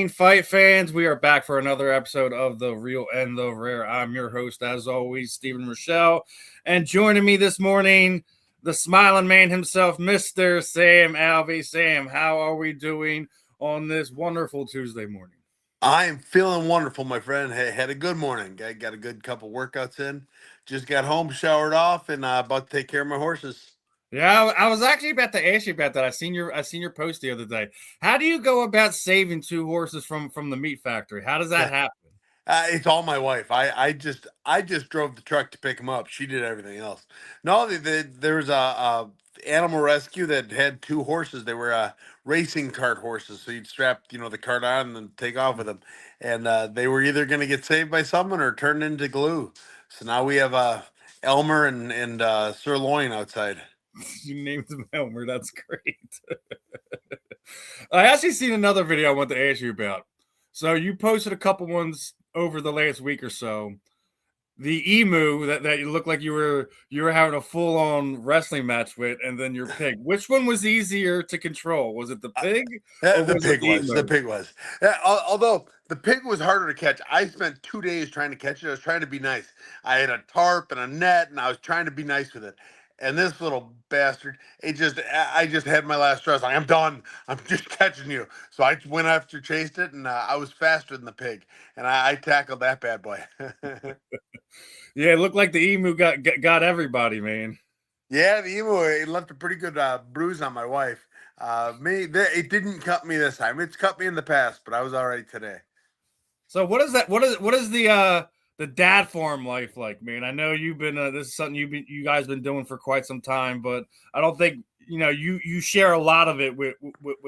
fight fans. We are back for another episode of The Real and the Rare. I'm your host, as always, Stephen Rochelle. And joining me this morning, the smiling man himself, Mr. Sam Alvey. Sam, how are we doing on this wonderful Tuesday morning? I am feeling wonderful, my friend. Had a good morning. Got a good couple workouts in. Just got home, showered off, and about to take care of my horses. Yeah, I was actually about to ask you about that. I seen your post the other day. How do you go about saving two horses from the meat factory? How does that happen? It's all my wife. I just drove the truck to pick them up. She did everything else. No, there was a animal rescue that had two horses. They were racing cart horses. So you'd strap the cart on and then take off with them. And they were either going to get saved by someone or turned into glue. So now we have Elmer and Sirloin outside. You named him Elmer. That's great. I actually seen another video I want to ask you about. So you posted a couple ones over the last week or so. The emu that you looked like you were having a full on wrestling match with, and then your pig. Which one was easier to control? Was it the pig? The pig was. Although the pig was harder to catch. I spent 2 days trying to catch it. I was trying to be nice. I had a tarp and a net, and I was trying to be nice with it. And this little bastard, I just had my last straw. I was like, I'm done. I'm just catching you. So I went after, chased it, and I was faster than the pig. And I tackled that bad boy. Yeah, it looked like the emu got everybody, man. Yeah, the emu, it left a pretty good bruise on my wife. It didn't cut me this time. It's cut me in the past, but I was all right today. So what is that? What is the dad form life like, man? I know you've been this is something you guys been doing for quite some time, but I don't think you share a lot of it with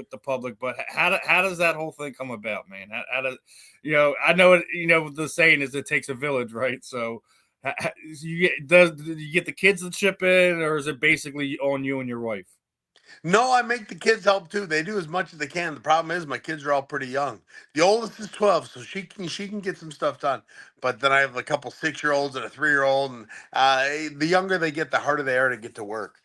the public. But how does that whole thing come about, man? How does I know it, the saying is it takes a village, right? So do you get the kids to chip in, or is it basically on you and your wife? No, I make the kids help too. They do as much as they can. The problem is my kids are all pretty young. The oldest is 12, so she can get some stuff done. But then I have a couple 6-year-olds and a 3-year-old, and the younger they get, the harder they are to get to work.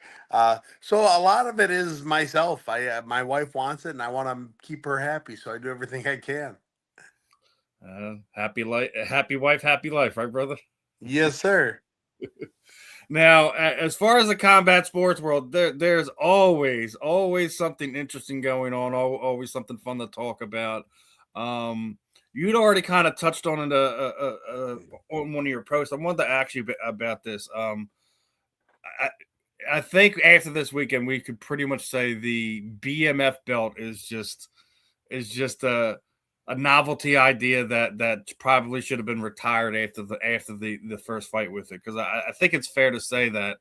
So a lot of it is myself. My wife wants it, and I want to keep her happy, so I do everything I can. Happy wife, happy life, right, brother? Yes, sir. Now, as far as the combat sports world, there's always something interesting going on, always something fun to talk about. You'd already kind of touched on it on one of your posts. I wanted to ask you about this. I think after this weekend, we could pretty much say the BMF belt is just a novelty idea that probably should have been retired after the first fight with it, because I think it's fair to say that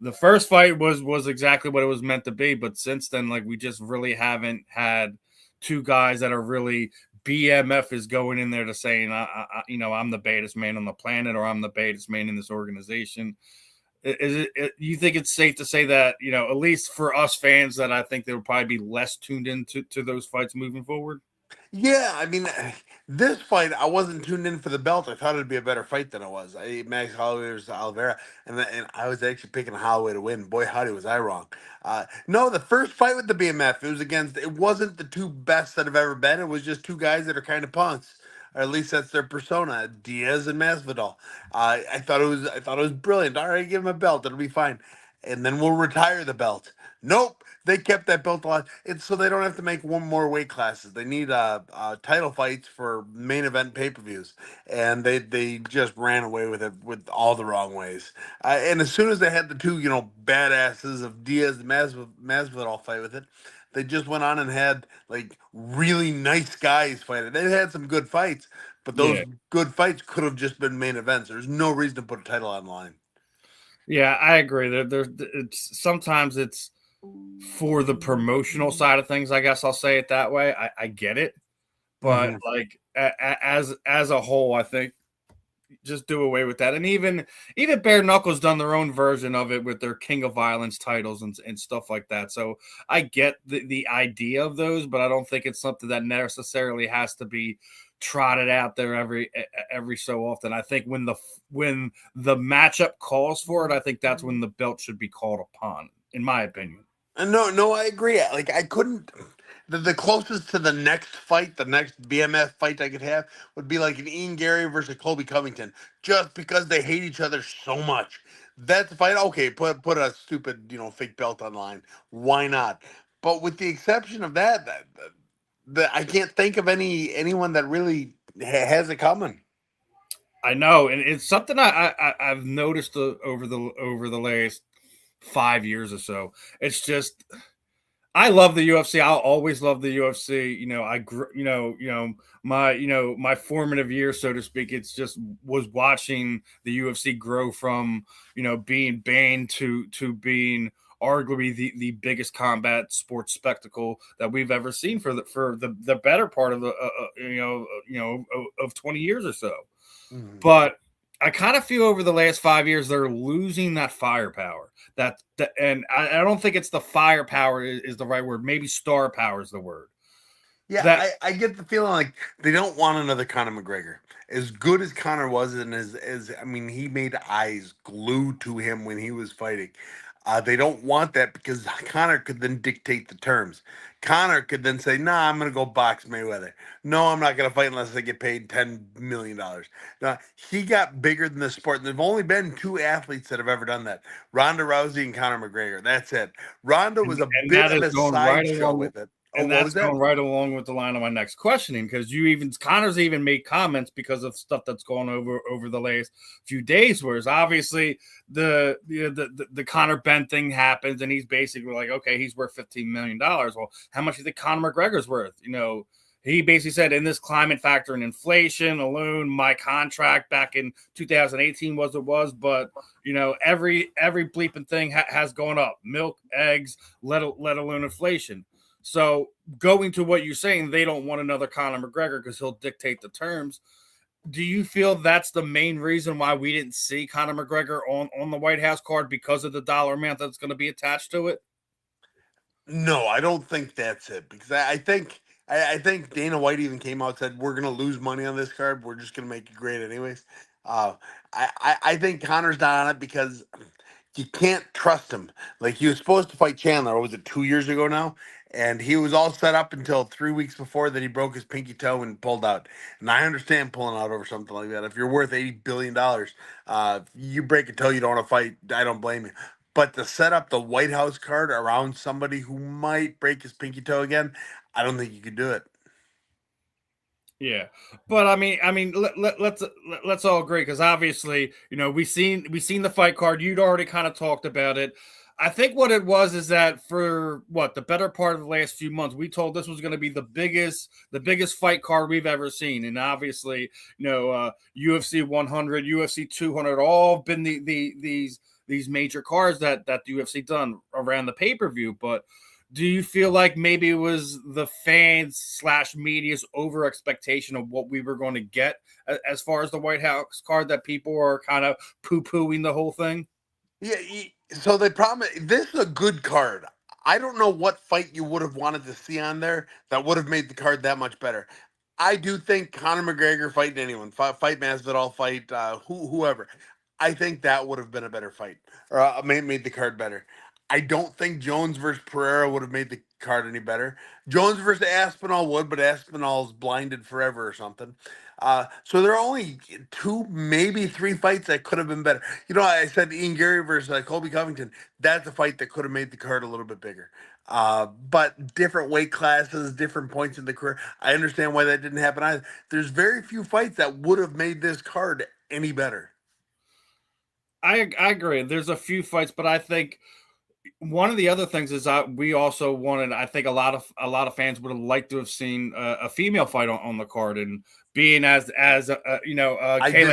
the first fight was exactly what it was meant to be, but since then, like, we just really haven't had two guys that are really BMF is going in there to saying I'm the baddest man on the planet, or I'm the baddest man in this organization. You think it's safe to say that, at least for us fans, that I think there will probably be less tuned into those fights moving forward? Yeah, I mean, this fight, I wasn't tuned in for the belt. I thought it'd be a better fight than it was. Max Holloway versus Oliveira, and I was actually picking Holloway to win. Boy, howdy, was I wrong. No, the first fight with the BMF, it wasn't the two best that have ever been. It was just two guys that are kind of punks. Or at least that's their persona, Diaz and Masvidal. I thought it was brilliant. All right, give him a belt, it'll be fine, and then we'll retire the belt. Nope, they kept that belt alive. It's so they don't have to make one more weight classes. They need title fights for main event pay-per-views, and they just ran away with it with all the wrong ways. And as soon as they had the two badasses of Diaz and Masvidal fight with it, they just went on and had like really nice guys fight it. They had some good fights, but those Yeah. good fights could have just been main events. There's no reason to put a title online. Yeah, I agree. Sometimes it's for the promotional side of things. I guess I'll say it that way. I get it, but like as a whole, I think just do away with that. And even Bare Knuckles done their own version of it with their King of Violence titles and stuff like that. So I get the idea of those, but I don't think it's something that necessarily has to be trotted out there every so often. I think when the matchup calls for it, I think that's when the belt should be called upon, in my opinion. No, I agree. Like I couldn't. the closest to the next fight, the next BMF fight I could have would be like an Ian Gary versus Colby Covington, just because they hate each other so much. That's a fight. Okay, put a stupid fake belt online. Why not? But with the exception of I can't think of anyone that really has it coming. I know, and it's something I've noticed over the last 5 years or so. It's just I love the UFC. I'll always love the UFC. My formative years, so to speak. It's just was watching the UFC grow from being banned to being arguably the biggest combat sports spectacle that we've ever seen for the better part of the of 20 years or so. Mhm. But I kind of feel over the last 5 years they're losing that firepower. And I don't think it's the firepower is the right word. Maybe star power is the word. Yeah, That I get the feeling like they don't want another Conor McGregor. As good as Conor was, and as I mean, he made eyes glued to him when he was fighting. They don't want that because Conor could then dictate the terms. Conor could then say, "Nah, I'm going to go box Mayweather. No, I'm not going to fight unless I get paid $10 million." Now he got bigger than the sport. And there've only been two athletes that have ever done that: Ronda Rousey and Conor McGregor. That's it. Ronda was a and bit that of is a going right sideshow along with it. Oh, and what that's was that? going right along with the line of my next questioning because you even Connor's even made comments because of stuff that's gone over the last few days. Whereas obviously the Connor Ben thing happens and he's basically like, okay, he's worth $15 million. Well, how much do you think Conor McGregor's worth? He basically said in this climate factor and inflation alone, my contract back in 2018 was it was, but every bleeping thing has gone up. Milk, eggs, let alone inflation. So going to what you're saying, they don't want another Conor McGregor because he'll dictate the terms. Do you feel that's the main reason why we didn't see Conor McGregor on the White House card because of the dollar amount that's going to be attached to it? No, I don't think that's it because I think Dana White even came out and said we're gonna lose money on this card. We're just gonna make it great anyways. Uh, I think Connor's not on it because you can't trust him. Like he was supposed to fight Chandler, or was it 2 years ago now? And he was all set up until 3 weeks before that he broke his pinky toe and pulled out. And I understand pulling out over something like that. If you're worth $80 billion, you break a toe, you don't want to fight. I don't blame you. But to set up the White House card around somebody who might break his pinky toe again, I don't think you could do it. Yeah, but I mean, let's all agree because obviously, we seen the fight card. You'd already kind of talked about it. I think what it was is that for what the better part of the last few months, we told this was going to be the biggest fight card we've ever seen, and obviously, UFC 100, UFC 200, all been these major cards that the UFC done around the pay per view, but do you feel like maybe it was the fans slash media's over expectation of what we were going to get as far as the White House card that people are kind of poo pooing the whole thing? Yeah, so the problem this is a good card. I don't know what fight you would have wanted to see on there that would have made the card that much better. I do think Conor McGregor fighting anyone, fight Masvidal, fight whoever. I think that would have been a better fight, or made the card better. I don't think Jones versus Pereira would have made the card any better. Jones versus Aspinall would, but Aspinall's blinded forever or something. So there are only two, maybe three fights that could have been better. I said Ian Gary versus Colby Covington. That's a fight that could have made the card a little bit bigger. But different weight classes, different points in the career. I understand why that didn't happen either. There's very few fights that would have made this card any better. I agree. There's a few fights, but I think one of the other things is we also wanted. I think a lot of fans would have liked to have seen a female fight on the card, and being I Kayla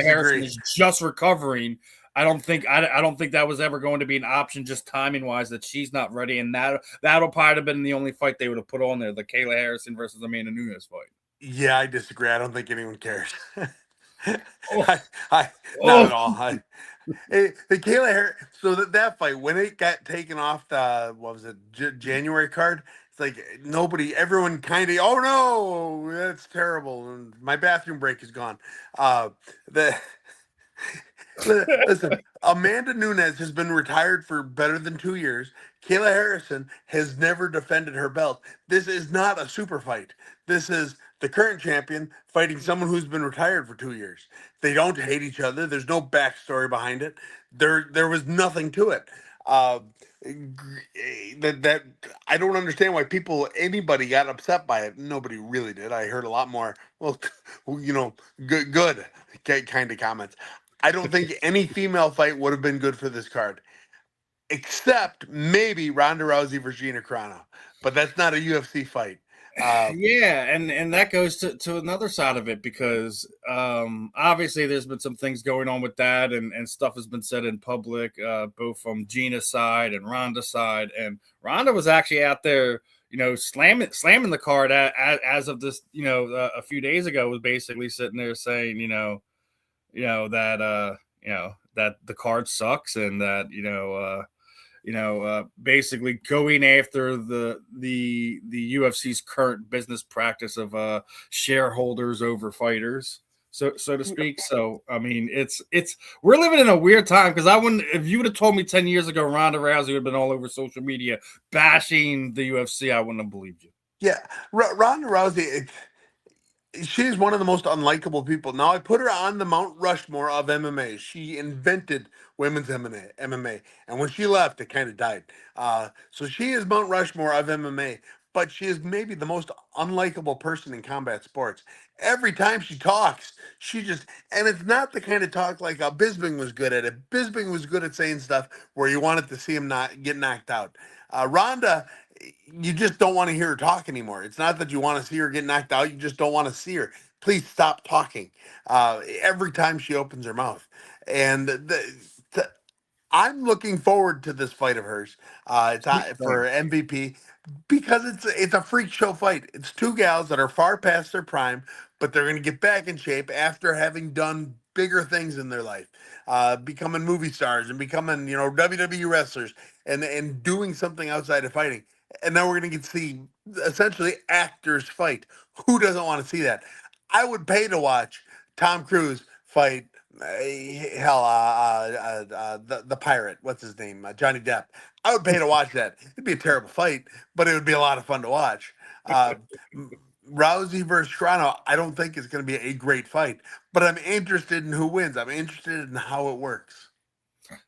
Harrison disagree. is just recovering. I don't think that was ever going to be an option, just timing wise, that she's not ready, and that'll probably have been the only fight they would have put on there, the Kayla Harrison versus Amanda Nunes fight. Yeah, I disagree. I don't think anyone cares. Oh, I not oh, at all. The Kayla Harris. So that fight when it got taken off the what was it January card? It's like nobody, everyone kind of. Oh no, that's terrible. And my bathroom break is gone. The Listen, Amanda Nunes has been retired for better than 2 years. Kayla Harrison has never defended her belt. This is not a super fight. This is the current champion fighting someone who's been retired for 2 years. They don't hate each other. There's no backstory behind it. There was nothing to it. Uh, that I don't understand why anybody got upset by it. Nobody really did. I heard a lot more. Well, good kind of comments. I don't think any female fight would have been good for this card, except maybe Ronda Rousey versus Gina Carano. But that's not a UFC fight. Yeah, and that goes to another side of it because obviously there's been some things going on with that and stuff has been said in public, both from Gina's side and Ronda's side. And Ronda was actually out there, slamming the card as of this, a few days ago, was basically sitting there saying, that the card sucks and that, basically going after the UFC's current business practice of shareholders over fighters, so to speak. So I mean, it's we're living in a weird time because I wouldn't, if you would have told me 10 years ago Ronda Rousey would have been all over social media bashing the UFC, I wouldn't have believed you. Yeah, Ronda Rousey. She's one of the most unlikable people. Now I put her on the Mount Rushmore of MMA. She invented women's MMA, and when she left, it kind of died. So she is Mount Rushmore of MMA, but she is maybe the most unlikable person in combat sports. Every time she talks, and it's not the kind of talk like Bisping was good at it. Bisping was good at saying stuff where you wanted to see him not get knocked out. Ronda, you just don't want to hear her talk anymore. It's not that you want to see her get knocked out. You just don't want to see her. Please stop talking every time she opens her mouth. And I'm looking forward to this fight of hers. It's for MVP because it's a freak show fight. It's two gals that are far past their prime, but they're going to get back in shape after having done bigger things in their life, becoming movie stars and becoming WWE wrestlers and doing something outside of fighting. And now we're going to get to see essentially actors fight. Who doesn't want to see that? I would pay to watch Tom Cruise fight the pirate. What's his name? Johnny Depp. I would pay to watch that. It'd be a terrible fight, but it would be a lot of fun to watch. Rousey versus Carano, I don't think it's going to be a great fight, but I'm interested in who wins. I'm interested in how it works.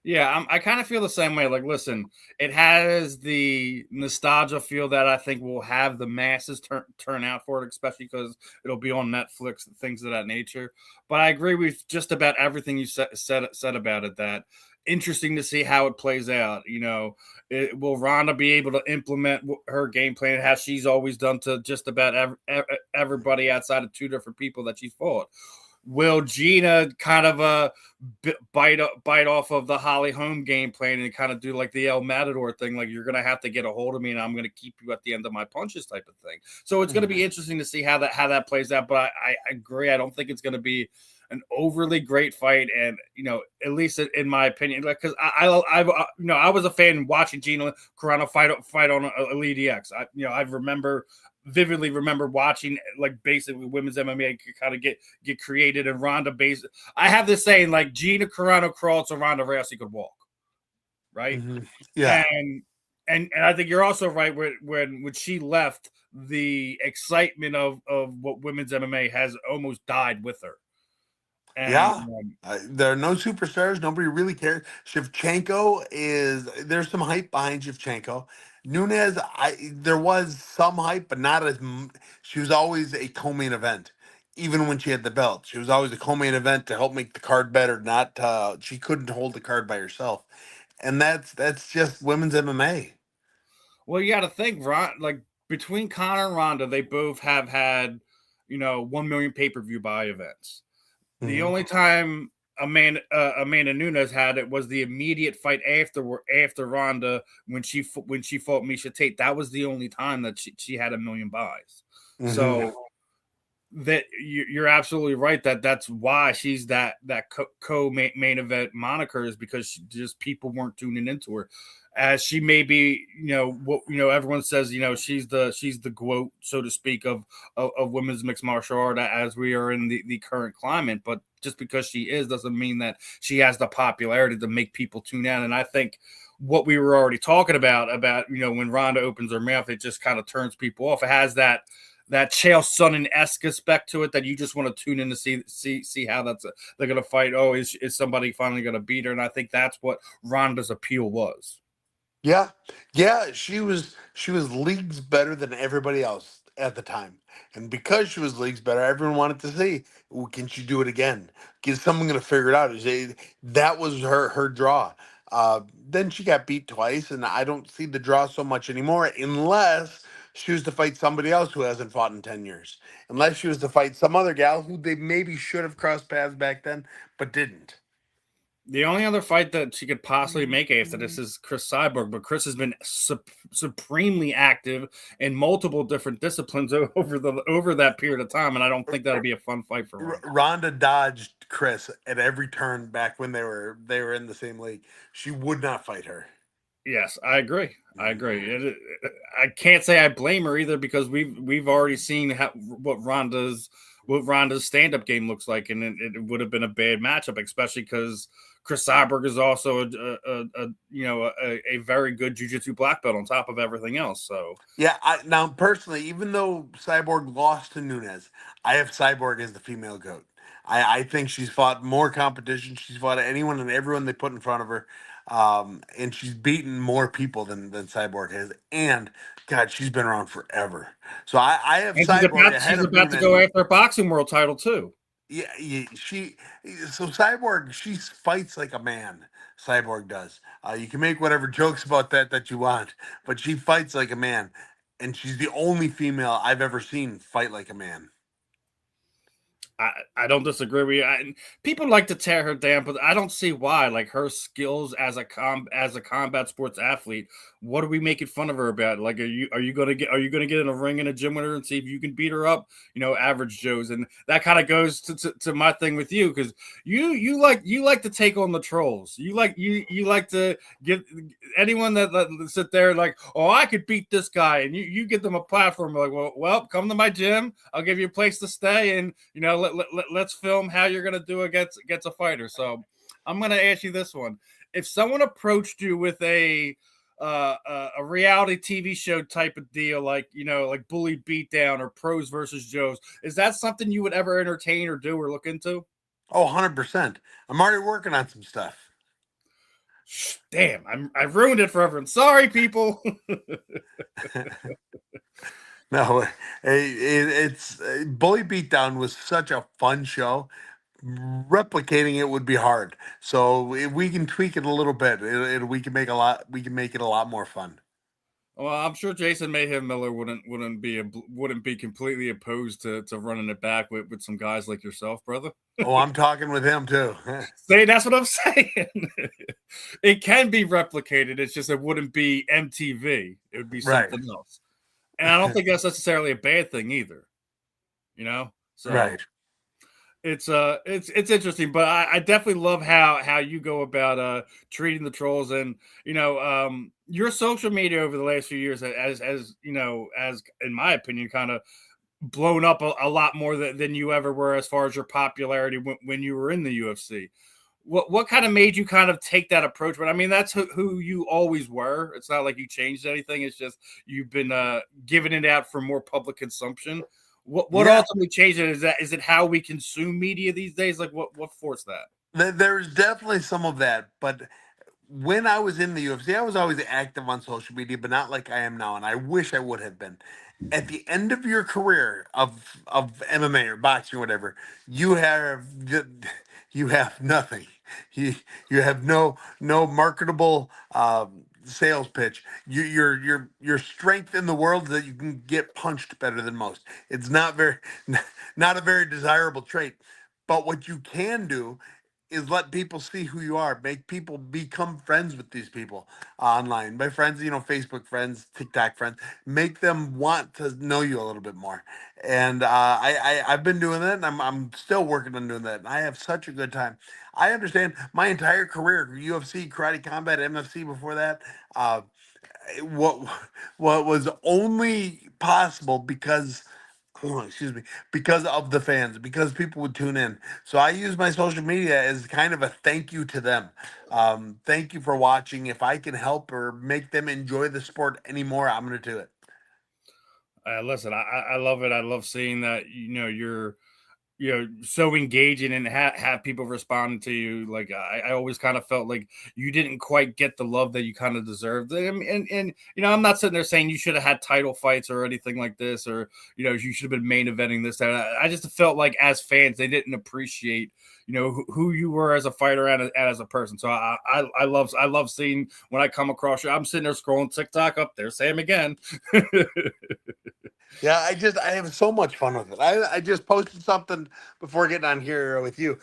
Yeah, I kind of feel the same way. Like, listen, it has the nostalgia feel that I think will have the masses turn out for it, especially because it'll be on Netflix and things of that nature. But I agree with just about everything you said about it. That interesting to see how it plays out. Will Ronda be able to implement her game plan as she's always done to just about everybody outside of two different people that she's fought? Will Gina kind of bite off of the Holly Holm game plan and kind of do like the El Matador thing, like you're gonna have to get a hold of me and I'm gonna keep you at the end of my punches type of thing. So it's gonna be interesting to see how that plays out. But I agree. I don't think it's gonna be an overly great fight, and at least in my opinion, because I was a fan watching Gina Carano fight on Elite X. I vividly remember watching like basically women's MMA kind of get created, and Ronda I have this saying like Gina Carano crawled so Ronda Rousey could walk, right? Mm-hmm. Yeah, and I think you're also right when she left, the excitement of what women's MMA has almost died with her. And, yeah. There are no superstars. Nobody really cares. There's some hype behind Shevchenko. Nunes, there was some hype, but not she was always a co-main event. Even when she had the belt, she was always a co-main event to help make the card better. Not she couldn't hold the card by herself, and that's just women's MMA. well, you got to think, like between Conor and Ronda, they both have had 1 million pay-per-view buy events. The only time Amanda Nunes had it was the immediate fight after Ronda when she fought Miesha Tate. That was the only time that she had 1 million buys. So that you're absolutely right that that's why she's that co-main event moniker, is because just people weren't tuning into her, as she may be, what everyone says, she's the GOAT, so to speak, of women's mixed martial art as we are in the current climate. But just because she is doesn't mean that she has the popularity to make people tune in. And I think what we were already talking about when Ronda opens her mouth, it just kind of turns people off. It has that Chael Sonnen-esque aspect to it that you just want to tune in to see how they're going to fight. Oh, is somebody finally going to beat her? And I think that's what Ronda's appeal was. Yeah, yeah, she was leagues better than everybody else at the time, and because she was leagues better, everyone wanted to see, "Well, can she do it again? Is someone going to figure it out?" That was her draw. Then she got beat twice, and I don't see the draw so much anymore, unless she was to fight somebody else who hasn't fought in 10 years, unless she was to fight some other gal who they maybe should have crossed paths back then, but didn't. The only other fight that she could possibly make after this is Chris Cyborg, but Chris has been supremely active in multiple different disciplines over that period of time, and I don't think that'll be a fun fight for Ronda. Ronda dodged Chris at every turn back when they were in the same league. She would not fight her. Yes, I agree. I agree. I can't say I blame her either, because we've already seen what Ronda's stand up game looks like, and it would have been a bad matchup, especially because Chris Cyborg is also a very good jiu-jitsu black belt on top of everything else. So Yeah, now personally, even though Cyborg lost to Nunes, I have Cyborg as the female goat. I think she's fought more competition. She's fought anyone and everyone they put in front of her, and she's beaten more people than Cyborg has. And God, she's been around forever. So I have and she's Cyborg about ahead she's of about to Nunes. go after a boxing world title too. Yeah, so Cyborg, she fights like a man. Cyborg does. You can make whatever jokes about that you want, but she fights like a man, and she's the only female I've ever seen fight like a man. I don't disagree with you. People like to tear her down, but I don't see why. Like, her skills as a combat sports athlete, what are we making fun of her about? Like, are you gonna get in a ring in a gym with her and see if you can beat her up? Average Joes, and that kind of goes to my thing with you, because you like to take on the trolls. You like to give anyone that sit there like, oh, I could beat this guy, and you give them a platform, like, well, come to my gym. I'll give you a place to stay, and let's film how you're gonna do against a fighter. So I'm gonna ask you this one: if someone approached you with a reality TV show type of deal, like Bully Beatdown or Pros versus Joes, is that something you would ever entertain or do or look into? Oh, 100%. I'm already working on some stuff. Damn, I've ruined it for everyone. Sorry, people. No, it's Bully Beatdown was such a fun show. Replicating it would be hard. So if we can tweak it a little bit, we can make a lot. We can make it a lot more fun. Well, I'm sure Jason Mayhem Miller wouldn't be completely opposed to running it back with some guys like yourself, brother. Oh, I'm talking with him too. See, that's what I'm saying. It can be replicated. It's just it wouldn't be MTV. It would be Right, something else. And I don't think that's necessarily a bad thing either. So right. it's interesting, but I definitely love how you go about treating the trolls, and your social media over the last few years, as in my opinion, kind of blown up a lot more than you ever were, as far as your popularity when you were in the UFC. What kind of made you kind of take that approach? But I mean, that's who you always were. It's not like you changed anything. It's just you've been giving it out for more public consumption. What Yeah, ultimately changed it? Is it how we consume media these days? Like, what forced that? there's definitely some of that, but when I was in the UFC, I was always active on social media, but not like I am now, and I wish I would have been. At the end of your career of MMA or boxing or whatever, you have you have nothing. You you have no marketable sales pitch. Your strength in the world is that you can get punched better than most. It's not a very desirable trait. But what you can do is let people see who you are, make people become friends with these people online. My friends, Facebook friends, TikTok friends, make them want to know you a little bit more. And I've been doing that, and I'm still working on doing that. And I have such a good time. I understand my entire career, UFC, karate combat, MFC before that. Uh, what what was only possible because excuse me, because of the fans, because people would tune in. So I use my social media as kind of a thank you to them. Thank you for watching. If I can help or make them enjoy the sport anymore, I'm going to do it. Listen, I love it. I love seeing that you're so engaging and have people responding to you. Like I always kind of felt like you didn't quite get the love that you kind of deserved. And I'm not sitting there saying you should have had title fights or anything like this, or you should have been main eventing this. That I just felt like as fans they didn't appreciate who you were as a fighter and as a person. So I love seeing when I come across you. I'm sitting there scrolling TikTok up there, Sam again. Yeah, I have so much fun with it. I just posted something before getting on here with you.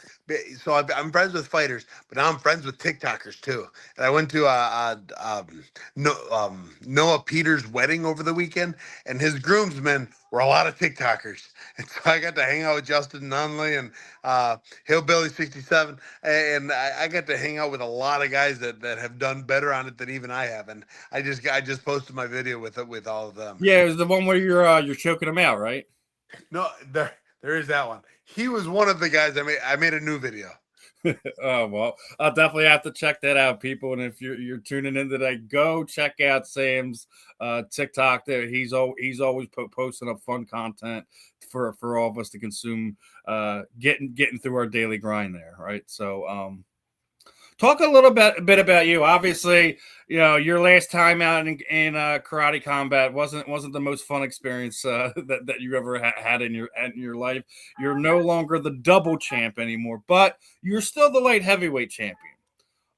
So I'm friends with fighters, but now I'm friends with TikTokers too. And I went to Noah Peters' wedding over the weekend, and his groomsmen were a lot of TikTokers. And so I got to hang out with Justin Nunley and Hillbilly 67, and I got to hang out with a lot of guys that have done better on it than even I have. And I just posted my video with all of them. Yeah, it was the one where you're choking them out, right? No, there is that one. He was one of the guys I made a new video. Oh well, I'll definitely have to check that out, people. And if you're tuning in today, go check out Sam's TikTok. There, he's always posting up fun content for all of us to consume. Getting through our daily grind there, right? So talk a little bit about you. Obviously, your last time out in karate combat wasn't the most fun experience that you ever had in your life. You're no longer the double champ anymore, but you're still the light heavyweight champion.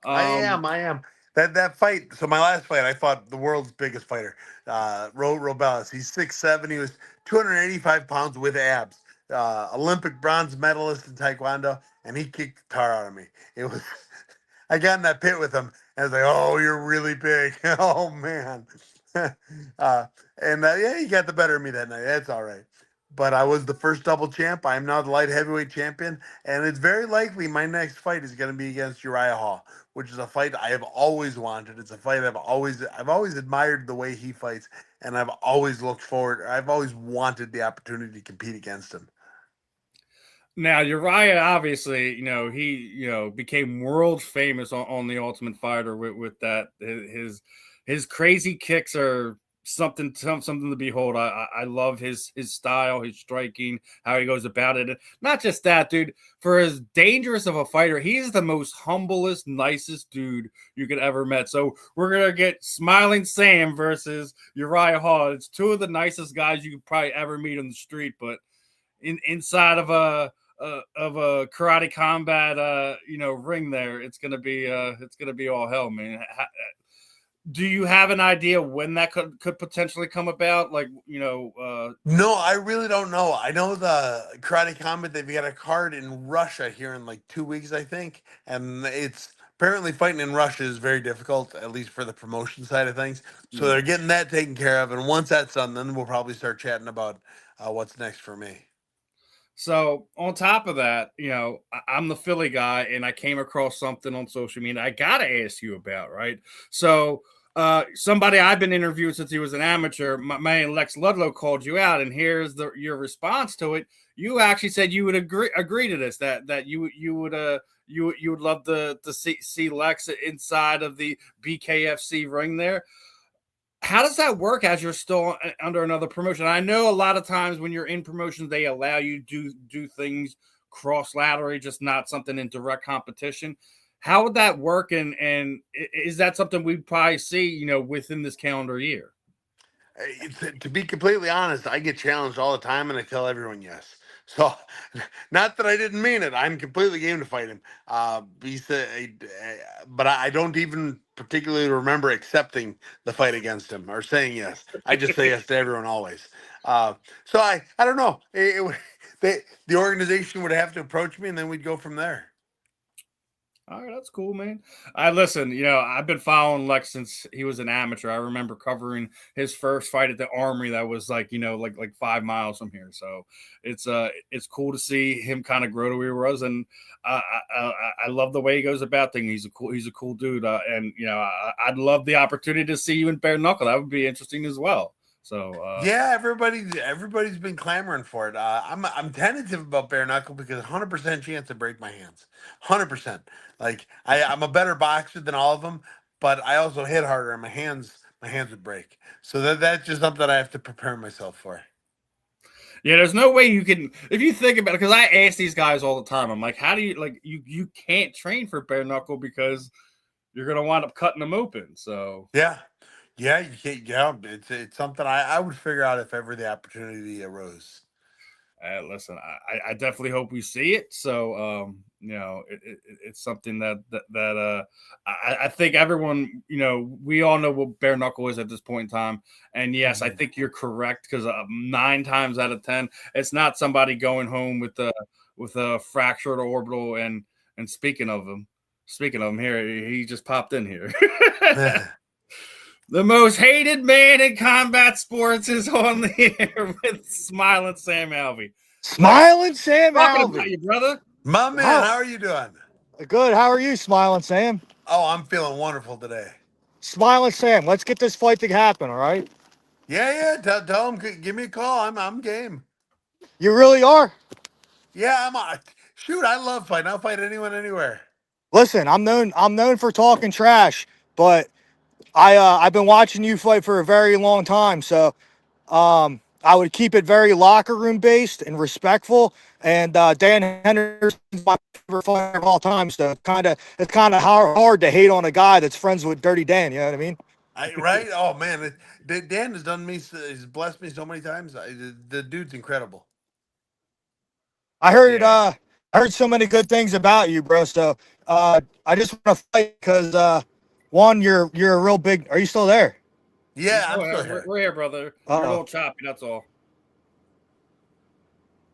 I Um, am. I am. That fight. So my last fight, I fought the world's biggest fighter, Robelis. He's 6'7". He was 285 pounds with abs. Olympic bronze medalist in Taekwondo, and he kicked the tar out of me. It was. I got in that pit with him, and I was like, "Oh, you're really big." Oh man. uh, and yeah, he got the better of me that night. That's all right. But I was the first double champ. I am now the light heavyweight champion, and it's very likely my next fight is going to be against Uriah Hall, which is a fight I have always wanted. It's a fight I've always admired the way he fights, and I've always looked forward. I've always wanted the opportunity to compete against him. Now Uriah, obviously, he became world famous on the Ultimate Fighter with that his crazy kicks are something to behold. I love his style, his striking, how he goes about it. And not just that, dude. For as dangerous of a fighter, he's the most humblest, nicest dude you could ever met. So we're gonna get Smiling Sam versus Uriah Hall. It's two of the nicest guys you could probably ever meet on the street, but inside of a karate combat ring there, it's gonna be all hell, man. Do you have an idea when that could potentially come about? Like, No, I really don't know. I know the Karate Combat, they've got a card in Russia here in like 2 weeks, I think. And it's apparently fighting in Russia is very difficult, at least for the promotion side of things. So yeah. they're getting that taken care of. And once that's done, then we'll probably start chatting about what's next for me. So on top of that, I'm the Philly guy, and I came across something on social media I gotta ask you about, right? So somebody I've been interviewing since he was an amateur, my man Lex Ludlow called you out, and here's your response to it. You actually said you would agree to this, that you would you would love to see Lex inside of the BKFC ring there. How does that work as you're still under another promotion? I know a lot of times when you're in promotions, they allow you to do things cross laterally, just not something in direct competition. How would that work? And is that something we'd probably see, within this calendar year? To be completely honest, I get challenged all the time, and I tell everyone yes. So, not that I didn't mean it. I'm completely game to fight him. But I don't even particularly remember accepting the fight against him or saying yes. I just say yes to everyone always. So I don't know. The organization would have to approach me, and then we'd go from there. All right, that's cool, man. I listen, I've been following Lex since he was an amateur. I remember covering his first fight at the Armory that was like 5 miles from here. So it's cool to see him kind of grow to where he was, and I love the way he goes about things. He's a cool dude, and I'd love the opportunity to see you in bare knuckle. That would be interesting as well. So Yeah, everybody's been clamoring for it. I'm tentative about bare knuckle because 100% chance to break my hands. 100%. Like I'm a better boxer than all of them, but I also hit harder, and my hands would break. So that's just something I have to prepare myself for. yeah, there's no way you can, if you think about it, because I ask these guys all the time. I'm like, how do you you can't train for bare knuckle because you're gonna wind up cutting them open. So Yeah, yeah, you can't. Yeah, it's something I would figure out if ever the opportunity arose. listen, I definitely hope we see it. So it's something that I think everyone, we all know what bare knuckle is at this point in time. And yes, I Mhm. think you're correct because 9 times out of 10, it's not somebody going home with a fractured orbital. And speaking of him here, he just popped in here. The most hated man in combat sports is on the air with Smiling Sam Alvey. Lex, Smiling Sam talking about Alvey. you, brother. My man, How how are you doing? good? How are you, Smiling Sam? Oh, I'm feeling wonderful today. Smiling Sam, let's get this fight to happen, all right? Yeah, yeah. Tell him, give me a call. I'm game. You really are? Yeah, shoot. I love fighting. I'll fight anyone, anywhere. Listen, I'm known for talking trash, but I've been watching you fight for a very long time, so I would keep it very locker room based and respectful. And Dan Henderson's my favorite fighter of all time, so it's kind of hard to hate on a guy that's friends with Dirty Dan. You know what I mean? Right? Oh man, Dan has done me. He's blessed me so many times. The dude's incredible. I heard Yeah. uh I heard so many good things about you, bro. So I just want to fight because one, you're a real big. Are you still there? Yeah, Go I'm still ahead. here. We're here, brother. You're a Uh little choppy, that's all.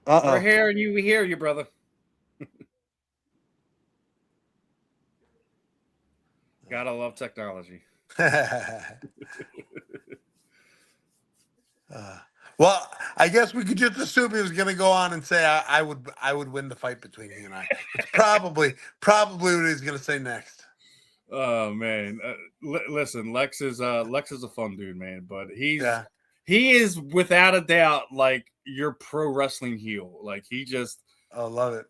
oh. Uh We're oh. here and we hear you, brother. Gotta love technology. Uh, well, I guess we could just assume he was going to go on and say I would win the fight between you and I. It's probably what he's going to say next. Oh man, listen, Lex is a fun dude, man. But Yeah, he is without a doubt like your pro wrestling heel. I love it.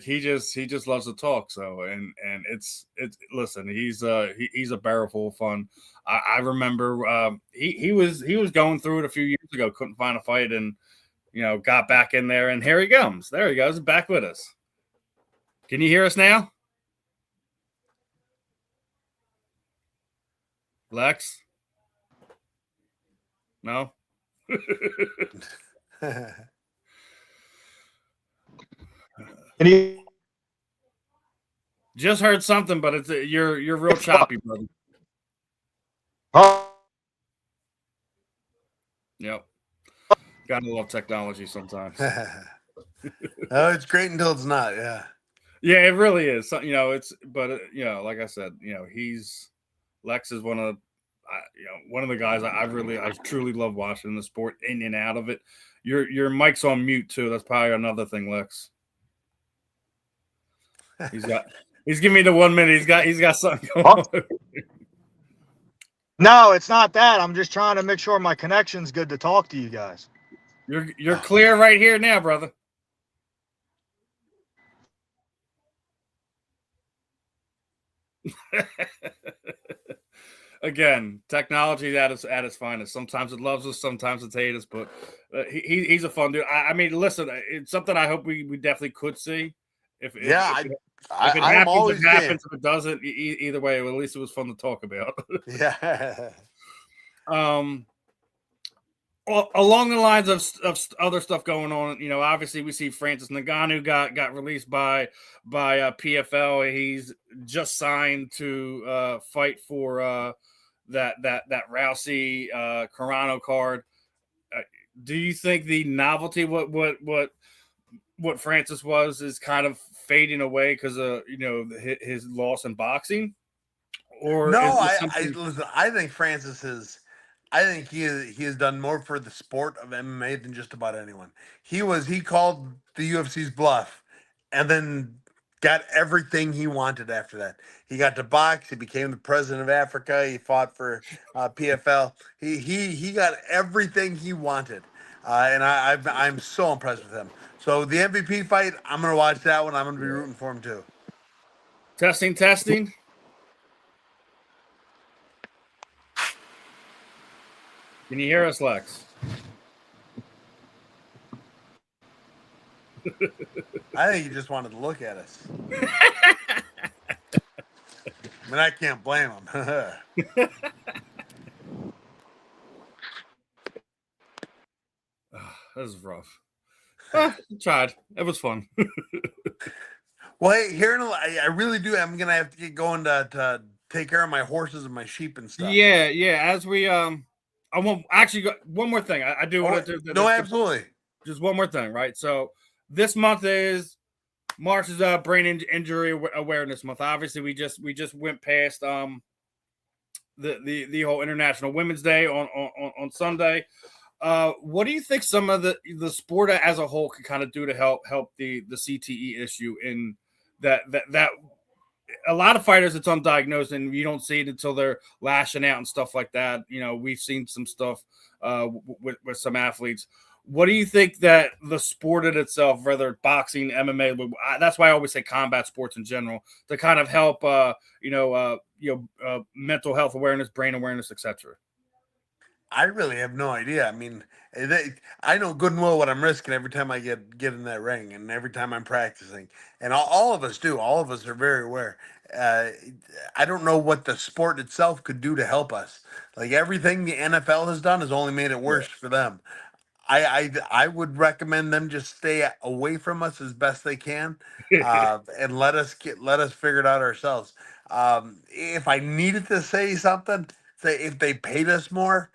He just loves to talk. So and it's listen, he's a barrel full of fun. I remember he was going through it a few years ago, couldn't find a fight, and got back in there, and here he comes. There he goes, back with us. Can you hear us now, Lex? No. And he, Just heard something, but you're real choppy, brother. huh? Yep. Gotta love technology sometimes. Oh, it's great until it's not. Yeah. Yeah, it really is. So, like I said, Lex is one of the guys I truly love watching the sport in and out of it. Your mic's on mute too. That's probably another thing, Lex. He's giving me the 1 minute. He's got something going Huh? on. No, it's not that. I'm just trying to make sure my connection's good to talk to you guys. You're clear right here now, brother. Again, technology at its finest. Sometimes it loves us, sometimes it hates us, but he's a fun dude. I mean, listen, it's something I hope we definitely could see. If if, Yeah, if, I it, I, if it I am happens, it always game. happens. If it doesn't, either way, well, at least it was fun to talk about. Yeah. um, along the lines of other stuff going on, obviously we see Francis Ngannou got released by PFL. He's just signed to fight for that Rousey Carano card. Do you think the novelty what Francis was is kind of fading away because of his loss in boxing, or No, is it I something? listen. I think Francis is. I think he has done more for the sport of MMA than just about anyone. He called the UFC's bluff, and then got everything he wanted after that. He got to box. He became the president of Africa. He fought for PFL. He got everything he wanted, and I'm so impressed with him. So the MVP fight, I'm gonna watch that one. I'm gonna be rooting for him too. Testing, testing. Can you hear us, Lex? I think he just wanted to look at us. I mean, I can't blame him. That was rough. Tried. It was fun. Well, hey, here I really do. I'm gonna have to get going to take care of my horses and my sheep and stuff. Yeah. As we I want actually one more thing. I do want to do. No, absolutely. Just one more thing, right? So this month is March is Brain Injury Awareness Month. Obviously, we just went past the whole International Women's Day on Sunday. What do you think some of the sport as a whole can kind of do to help the CTE issue in that a lot of fighters it's undiagnosed and you don't see it until they're lashing out and stuff like that. We've seen some stuff with some athletes. What do you think that the sport in itself, whether boxing, MMA, that's why I always say combat sports in general, to kind of help, mental health awareness, brain awareness, etc. I really have no idea. I mean, I know good and well what I'm risking every time I get in that ring and every time I'm practicing. And all of us do. All of us are very aware. Uh, I don't know what the sport itself could do to help us. Like everything the NFL has done has only made it worse for them. I would recommend them just stay away from us as best they can, and let us figure it out ourselves. If I needed to say something, say if they paid us more,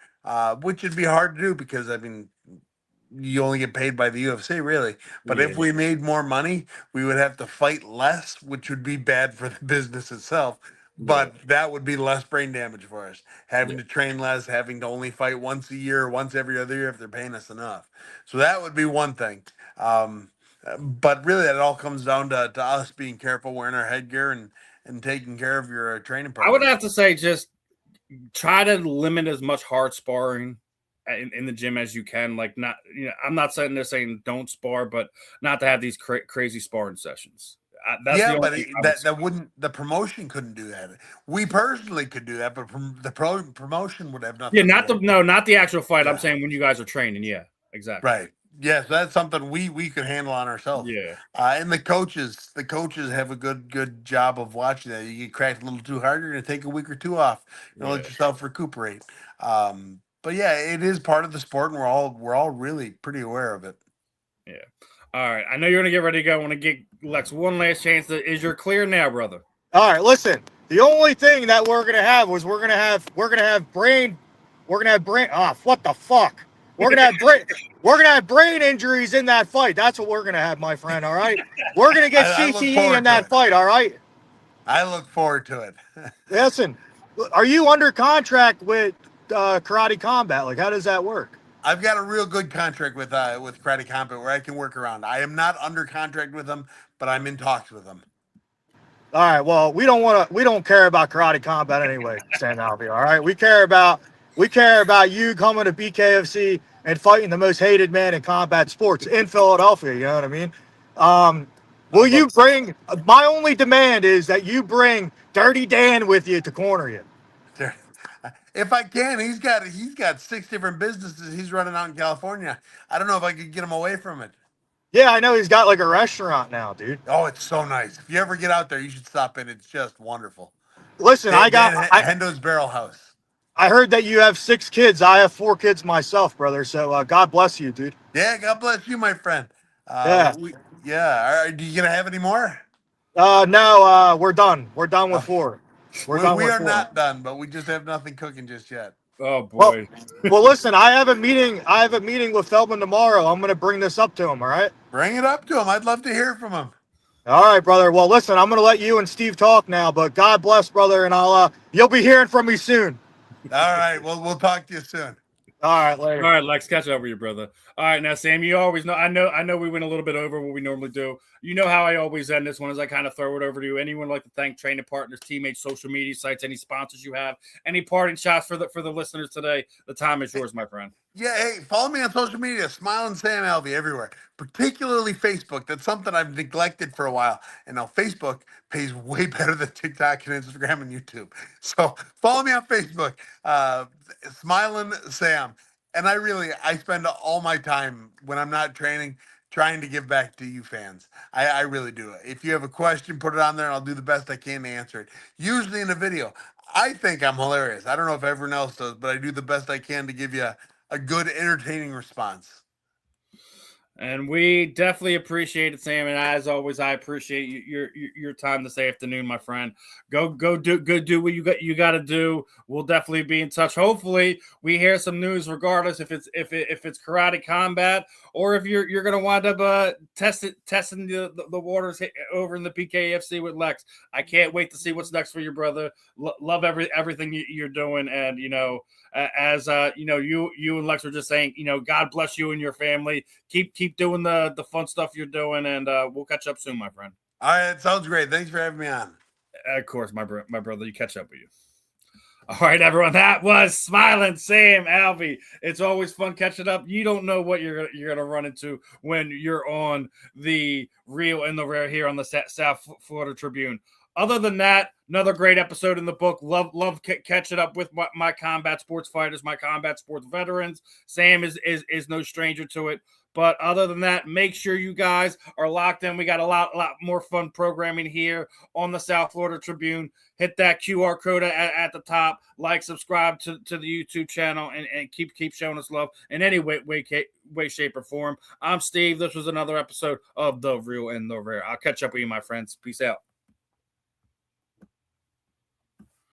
which would be hard to do because I mean you only get paid by the UFC, really. But Yeah, if we made more money, we would have to fight less, which would be bad for the business itself. yeah, But that would be less brain damage for us. yeah. Having to train less, having to only fight once a year, once every other year if they're paying us enough. So that would be one thing. But really, it all comes down to us being careful, wearing our headgear, and taking care of your training I would partners. have to say just try to limit as much hard sparring in the gym as you can. Like not, I'm not sitting there saying don't spar, but not to have these crazy sparring sessions. That's the Yeah, only but thing I would say. that wouldn't the promotion couldn't do that. We personally could do that, but promotion would have Yeah, nothing to do with it. not the actual fight. I'm Yeah, saying when you guys are training. Yeah, exactly. right. Yes, that's something we could handle on ourselves. Yeah, And the coaches have a good job of watching that. You get cracked a little too hard, you're gonna take a week or two off. yeah, Let yourself recuperate. But yeah, it is part of the sport, and we're all really pretty aware of it. yeah. All right. I know you're gonna get ready to go. I want to give Lex one last chance. Is you're clear now, brother? All right, listen. The only thing that we're gonna have was we're gonna have brain. Ah, what the fuck? We're gonna have brain. We're gonna have brain injuries in that fight. That's what we're gonna have, my friend. All right. We're gonna get I look CTE in forward to that it. fight. All right. I look forward to it. Listen, are you under contract with Karate Combat? Like, how does that work? I've got a real good contract with Karate Combat where I can work around. I am not under contract with them, but I'm in talks with them. All right. Well, we don't care about Karate Combat anyway, San Alvey. All right. We care about you coming to BKFC and fighting the most hated man in combat sports in Philadelphia. You know what I mean? Will you bring? My only demand is that you bring Dirty Dan with you to corner you. There- If I can, he's got 6 different businesses he's running out in California. I don't know if I could get him away from it. Yeah, I know he's got like a restaurant now, dude. Oh, it's so nice. If you ever get out there, you should stop in. It's just wonderful. Listen, Hendo's Barrel House. I heard that you have 6 kids. I have 4 kids myself, brother. So God bless you, dude. Yeah, God bless you, my friend. Yeah. Are you gonna have any more? No, we're done. We're done with Oh, 4. We're we, done we with are 4. not done, but we just have nothing cooking just yet. Oh Well, boy. well, listen. I have a meeting with Feldman tomorrow. I'm going to bring this up to him. All right. Bring it up to him. I'd love to hear from him. All right, brother. Well, listen, I'm going to let you and Steve talk now, but God bless, brother, and you'll be hearing from me soon. All right. Well, we'll talk to you soon. All right, later. All right, Lex, catch up with your brother. All right, now Sam, you always know. I know. We went a little bit over what we normally do. You know how I always end this one is I kind of throw it over to you. Anyone like to thank training partners, teammates, social media sites, any sponsors you have, any parting shots for the listeners today? The time is yours, my friend. Yeah, hey, follow me on social media, Smilin Sam Alvey everywhere, particularly Facebook. That's something I've neglected for a while. And now Facebook pays way better than TikTok and Instagram and YouTube. So follow me on Facebook, Smilin Sam. And I spend all my time when I'm not training trying to give back to you fans. I really do. If you have a question, put it on there and I'll do the best I can to answer it. Usually in a video. I think I'm hilarious. I don't know if everyone else does, but I do the best I can to give you a good, entertaining response. And we definitely appreciate it, Sam. And as always, I appreciate your time this afternoon, my friend. Go do what you got to do. We'll definitely be in touch. Hopefully, we hear some news, regardless if it's karate combat or if you're gonna wind up testing the waters over in the PKFC with Lex. I can't wait to see what's next for your brother. Love everything you're doing, and as you and Lex were just saying, God bless you and your family. Keep doing the fun stuff you're doing, and we'll catch up soon, my friend. All right, sounds great. Thanks for having me on. Of course, my brother. You catch up with you. All right, everyone. That was Smilin Sam Alvey. It's always fun catching up. You don't know what you're gonna run into when you're on the Real and the Rare here on the South Florida Tribune. Other than that, another great episode in the book. Love catching up with my combat sports fighters, my combat sports veterans. Sam is no stranger to it. But other than that, make sure you guys are locked in. We got a lot more fun programming here on the South Florida Tribune. Hit that QR code at the top. Like, subscribe to the YouTube channel, and keep showing us love in any way, shape, or form. I'm Steve. This was another episode of The Real and the Rare. I'll catch up with you, my friends. Peace out.